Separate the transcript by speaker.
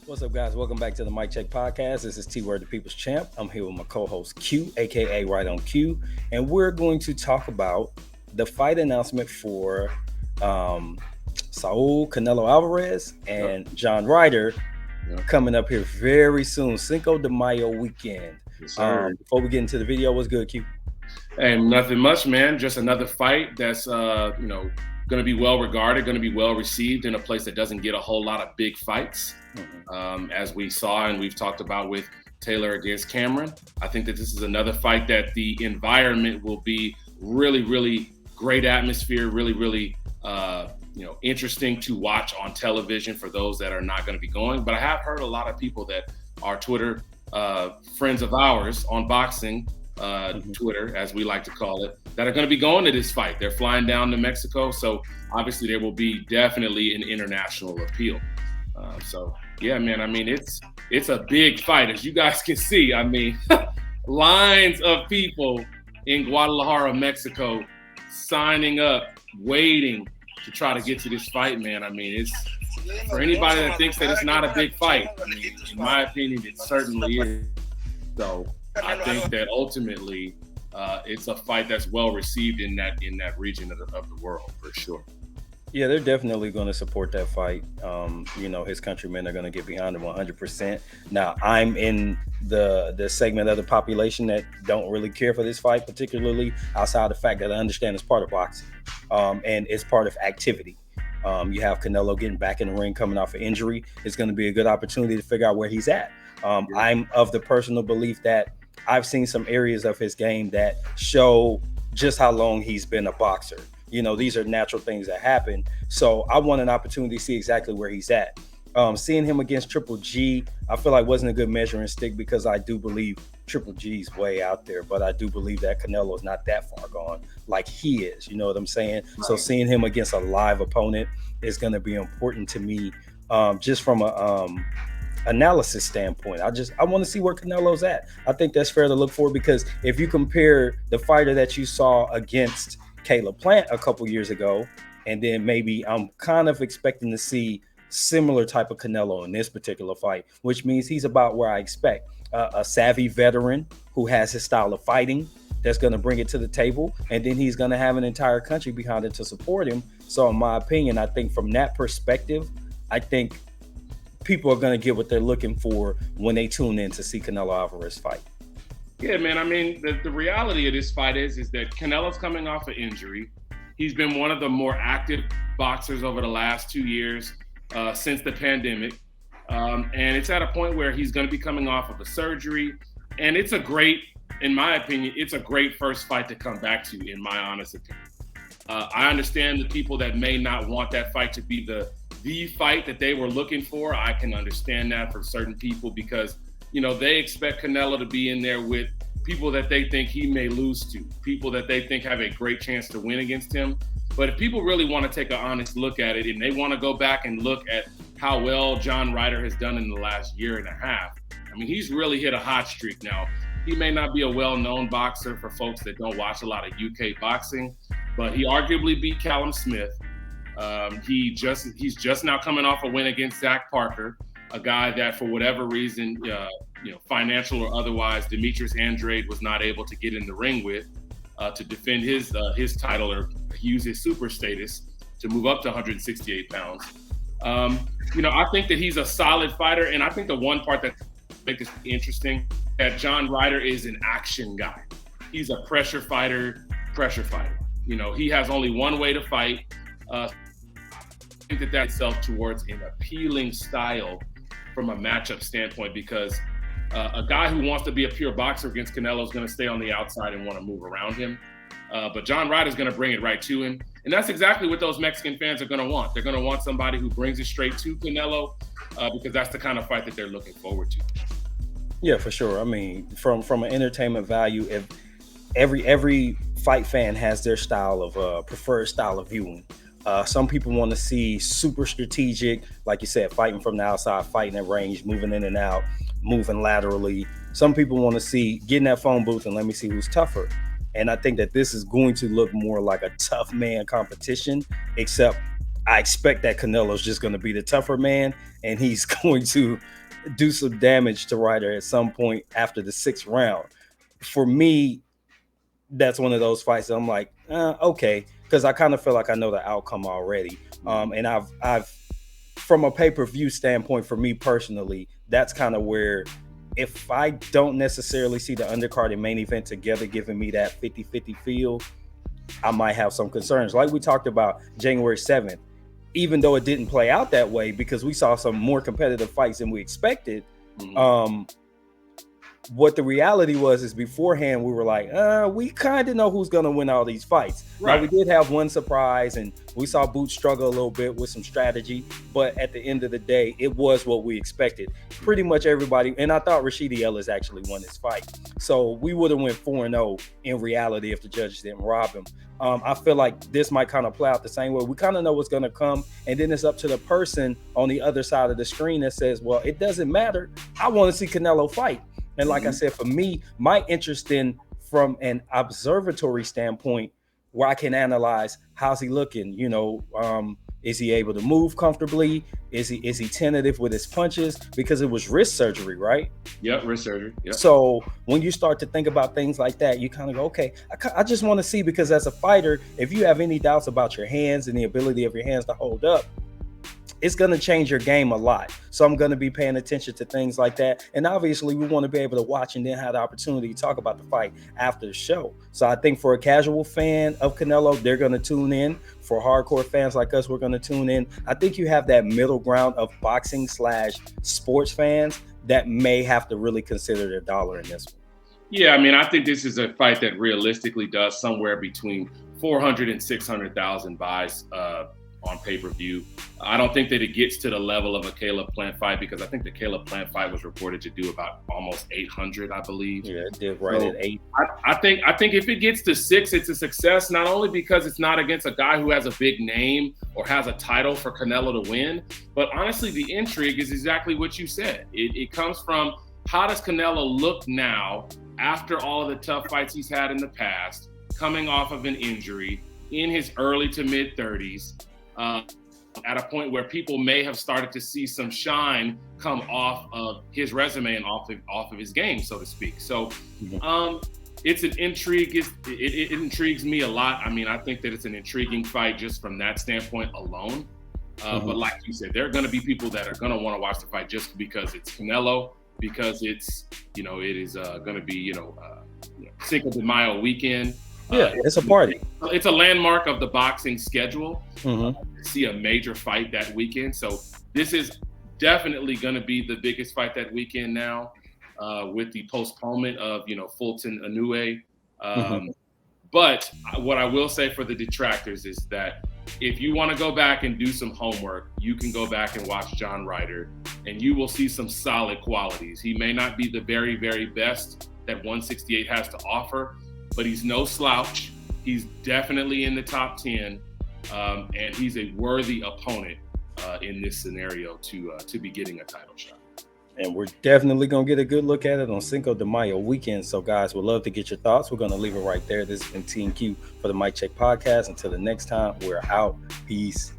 Speaker 1: What's up, guys? Welcome back to the Mic Check Podcast. This is T Word, the People's Champ. I'm here with my co-host Q, aka Right on Q, and we're going to talk about the fight announcement for Saul Canelo Alvarez and John Ryder coming up here very soon, Cinco de Mayo weekend.
Speaker 2: Yes,
Speaker 1: Before we get into the video, what's good, Q?
Speaker 2: And nothing much, man. Just another fight that's going to be well regarded, going to be well received in a place that doesn't get a whole lot of big fights. As we saw and we've talked about with Taylor against Cameron. I think that this is another fight that the environment will be really, really great atmosphere, really, really interesting to watch on television for those that are not going to be going. But I have heard a lot of people that are Twitter friends of ours on boxing, Twitter, as we like to call it, that are going to be going to this fight. They're flying down to Mexico. So obviously there will be definitely an international appeal. Yeah, man, I mean, it's a big fight, as you guys can see. I mean, lines of people in Guadalajara, Mexico, signing up, waiting to try to get to this fight, man. I mean, it's for anybody that thinks that it's not a big fight. I mean, in my opinion, it certainly is. So I think that ultimately it's a fight that's well received in that region of the world, for sure.
Speaker 1: Yeah, they're definitely going to support that fight. His countrymen are going to get behind him 100%. Now, I'm in the segment of the population that don't really care for this fight, particularly outside the fact that I understand it's part of boxing and it's part of activity. You have Canelo getting back in the ring, coming off an injury. It's going to be a good opportunity to figure out where he's at. I'm of the personal belief that I've seen some areas of his game that show just how long he's been a boxer. These are natural things that happen. So I want an opportunity to see exactly where he's at. Seeing him against Triple G, I feel like wasn't a good measuring stick because I do believe Triple G's way out there, but I do believe that Canelo is not that far gone like he is. You know what I'm saying? Right. So seeing him against a live opponent is going to be important to me, just from a analysis standpoint. I want to see where Canelo's at. I think that's fair to look for, because if you compare the fighter that you saw against Caleb Plant a couple years ago, and then maybe I'm kind of expecting to see similar type of Canelo in this particular fight, which means he's about where I expect. A savvy veteran who has his style of fighting that's going to bring it to the table, and then he's going to have an entire country behind it to support him. So in my opinion, I think from that perspective, I think people are going to get what they're looking for when they tune in to see Canelo Alvarez fight.
Speaker 2: Yeah, man. I mean, the reality of this fight is that Canelo's coming off an injury. He's been one of the more active boxers over the last 2 years since the pandemic. And it's at a point where he's going to be coming off of a surgery. And it's a great, in my opinion, it's a great first fight to come back to, in my honest opinion. I understand the people that may not want that fight to be the fight that they were looking for. I can understand that for certain people because they expect Canelo to be in there with people that they think he may lose to, people that they think have a great chance to win against him. But if people really want to take an honest look at it and they want to go back and look at how well John Ryder has done in the last year and a half, I mean, he's really hit a hot streak now. He may not be a well-known boxer for folks that don't watch a lot of UK boxing, but he arguably beat Callum Smith. He's just now coming off a win against Zach Parker, a guy that for whatever reason, financial or otherwise, Demetrius Andrade was not able to get in the ring with to defend his title or use his super status to move up to 168 pounds. I think that he's a solid fighter, and I think the one part that makes it interesting that John Ryder is an action guy. He's a pressure fighter. He has only one way to fight. I think that itself towards an appealing style from a matchup standpoint, because a guy who wants to be a pure boxer against Canelo is going to stay on the outside and want to move around him. But John Ryder is going to bring it right to him. And that's exactly what those Mexican fans are going to want. They're going to want somebody who brings it straight to Canelo because that's the kind of fight that they're looking forward to.
Speaker 1: Yeah, for sure. I mean, from an entertainment value, if every fight fan has their style of preferred style of viewing. Some people want to see super strategic, like you said, fighting from the outside, fighting at range, moving in and out, moving laterally. Some people want to see get in that phone booth and let me see who's tougher. And I think that this is going to look more like a tough man competition, except I expect that Canelo's just going to be the tougher man, and he's going to do some damage to Ryder at some point after the 6th round. For me, that's one of those fights that I'm like, okay, because I kind of feel like I know the outcome already. And I've from a pay-per-view standpoint, for me personally, that's kind of where, if I don't necessarily see the undercard and main event together giving me that 50-50 feel, I might have some concerns. Like we talked about January 7th, even though it didn't play out that way because we saw some more competitive fights than we expected. What the reality was is beforehand we were like, we kind of know who's going to win all these fights. Right. Now, we did have one surprise, and we saw Boots struggle a little bit with some strategy, but at the end of the day, it was what we expected. Pretty much everybody, and I thought Rashidi Ellis actually won this fight. So we would have went 4-0 in reality if the judges didn't rob him. I feel like this might kind of play out the same way. We kind of know what's going to come, and then it's up to the person on the other side of the screen that says, well, it doesn't matter. I want to see Canelo fight. And like I said, for me, my interest in from an observatory standpoint, where I can analyze how's he looking, is he able to move comfortably? Is he tentative with his punches? Because it was wrist surgery, right?
Speaker 2: Yep, wrist surgery. Yep.
Speaker 1: So when you start to think about things like that, you kind of go, okay, I just want to see, because as a fighter, if you have any doubts about your hands and the ability of your hands to hold up, it's going to change your game a lot. So I'm going to be paying attention to things like that. And obviously we want to be able to watch and then have the opportunity to talk about the fight after the show. So I think for a casual fan of Canelo, they're going to tune in. For hardcore fans like us, we're going to tune in. I think you have that middle ground of boxing/sports fans that may have to really consider their dollar in this one.
Speaker 2: Yeah, I mean, I think this is a fight that realistically does somewhere between 400 and 600,000 buys on pay-per-view. I don't think that it gets to the level of a Caleb Plant fight, because I think the Caleb Plant fight was reported to do about almost 800, I believe.
Speaker 1: Yeah, it did right at 8.
Speaker 2: I think if it gets to 6, it's a success, not only because it's not against a guy who has a big name or has a title for Canelo to win, but honestly, the intrigue is exactly what you said. It comes from, how does Canelo look now after all of the tough fights he's had in the past, coming off of an injury in his early to mid 30s, at a point where people may have started to see some shine come off of his resume and off of his game, so to speak. So it's an intrigue. It intrigues me a lot. I mean, I think that it's an intriguing fight just from that standpoint alone. But like you said, there are going to be people that are going to want to watch the fight just because it's Canelo, because it's, it is going to be, Cinco de Mayo weekend.
Speaker 1: Yeah, it's a party.
Speaker 2: It's a landmark of the boxing schedule. To see a major fight that weekend. So this is definitely going to be the biggest fight that weekend now, with the postponement of, Fulton Inoue. But what I will say for the detractors is that if you want to go back and do some homework, you can go back and watch John Ryder, and you will see some solid qualities. He may not be the very, very best that 168 has to offer, but he's no slouch. He's definitely in the top 10, and he's a worthy opponent in this scenario to be getting a title shot.
Speaker 1: And we're definitely going to get a good look at it on Cinco de Mayo weekend. So, guys, we'd love to get your thoughts. We're going to leave it right there. This has been Team Q for the Mic Check Podcast. Until the next time, we're out. Peace.